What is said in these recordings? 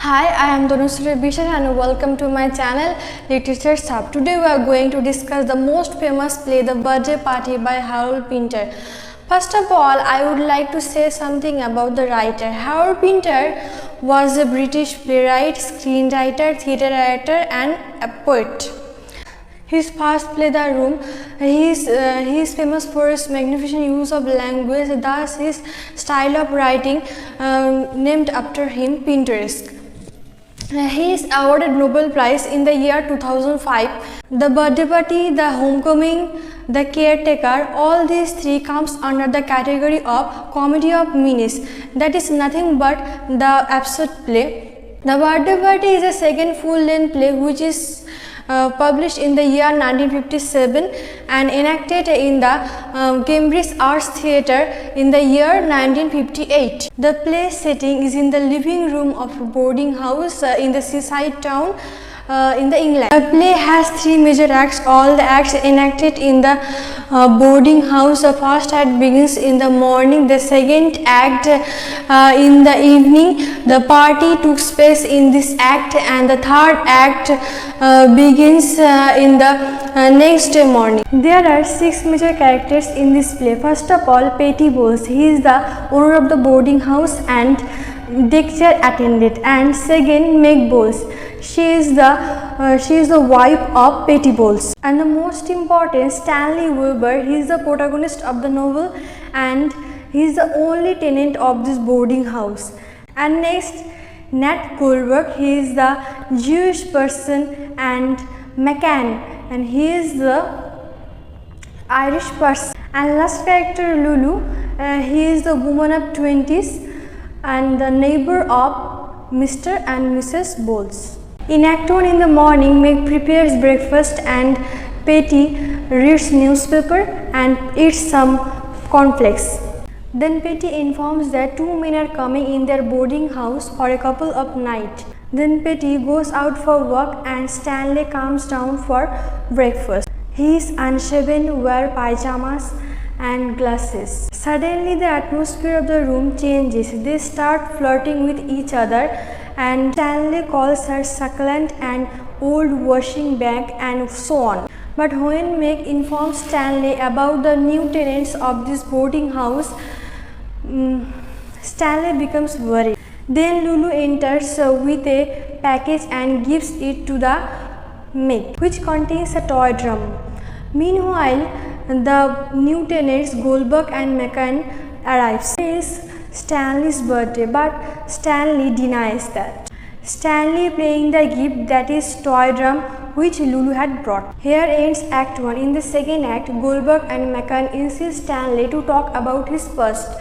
Hi, I am Tanushree and welcome to my channel Literature Hub. Today we are going to discuss the most famous play, The Birthday Party by Harold Pinter. First of all, I would like to say something about the writer. Harold Pinter was a British playwright, screenwriter, theatre director and a poet. His first play, The Room, he is famous for his magnificent use of language, thus his style of writing named after him, Pinteresque. He is awarded Nobel Prize in the year 2005. The Birthday Party, The Homecoming, The Caretaker, all these three comes under the category of comedy of menace. That is nothing but the absurd play. The Birthday Party is a second full-length play which is published in the year 1957 and enacted in the Cambridge Arts Theatre in the year 1958. The play setting is in the living room of a boarding house in the seaside town in the England. The play has three major acts. All the acts enacted in the boarding house. The first act begins in the morning, the second act in the evening. The party took place in this act, and the third act begins in the next day morning. There are six major characters in this play. First of all, Petty Bowles. He is the owner of the boarding house and daycare attendant. And second, Meg Bowles. She is the wife of Petty Bowles. And the most important, Stanley Weber. He is the protagonist of the novel and he is the only tenant of this boarding house. And next, Nat Goldberg. He is the Jewish person, and McCann, and he is the Irish person. And last character, Lulu. He is the woman of 20s and the neighbor of Mr. and Mrs. Bowles. In Act 1 in the morning, Meg prepares breakfast and Petty reads newspaper and eats some cornflakes. Then Petty informs that two men are coming in their boarding house for a couple of nights. Then Petty goes out for work and Stanley comes down for breakfast. He is unshaven, wears pajamas and glasses. Suddenly the atmosphere of the room changes. They start flirting with each other and Stanley calls her succulent and old washing bag and so on. But when Meg informs Stanley about the new tenants of this boarding house, Stanley becomes worried. Then Lulu enters with a package and gives it to the Meg, which contains a toy drum. Meanwhile, the new tenants Goldberg and McCann arrives. It is Stanley's birthday, but Stanley denies that. Stanley playing the gift, that is toy drum, which Lulu had brought. Here ends Act 1. In the second act, Goldberg and McCann insist Stanley to talk about his past.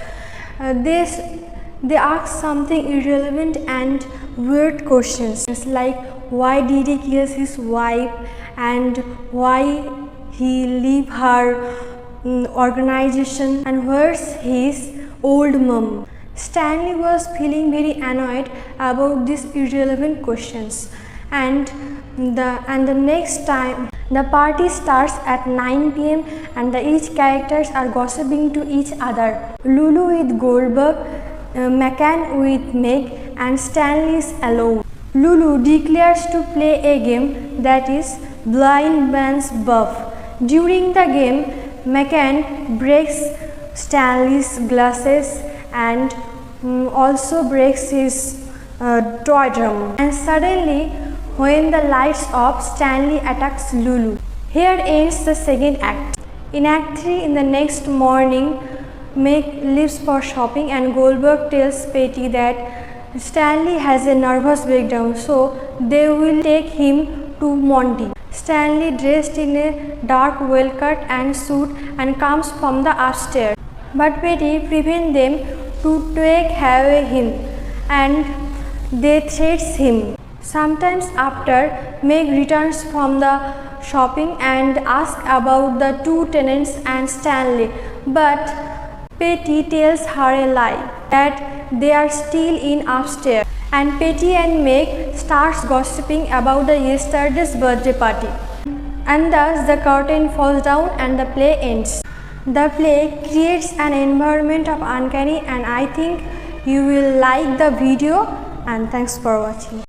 They ask something irrelevant and weird questions like why did he kill his wife and why he leave her organization and where's his old mom. Stanley was feeling very annoyed about these irrelevant questions, and the next time the party starts at 9 p.m. and each characters are gossiping to each other. Lulu with Goldberg, McCann with Meg, and Stanley is alone. Lulu declares to play a game, that is blind man's buff. During the game, McCann breaks Stanley's glasses and also breaks his toy drum. And suddenly, when the lights off, Stanley attacks Lulu. Here ends the second act. In Act 3, in the next morning, Meg leaves for shopping and Goldberg tells Petty that Stanley has a nervous breakdown, so they will take him to Monty. Stanley, dressed in a dark well-cut and suit, and comes from the upstairs. But Petty prevents them to take away him and they threats him. Sometimes after, Meg returns from the shopping and asks about the two tenants and Stanley, but Petty tells her a lie that they are still in upstairs, and Petty and Meg starts gossiping about the yesterday's birthday party. And thus the curtain falls down and the play ends. The play creates an environment of uncanny, and I think you will like the video. and thanks for watching.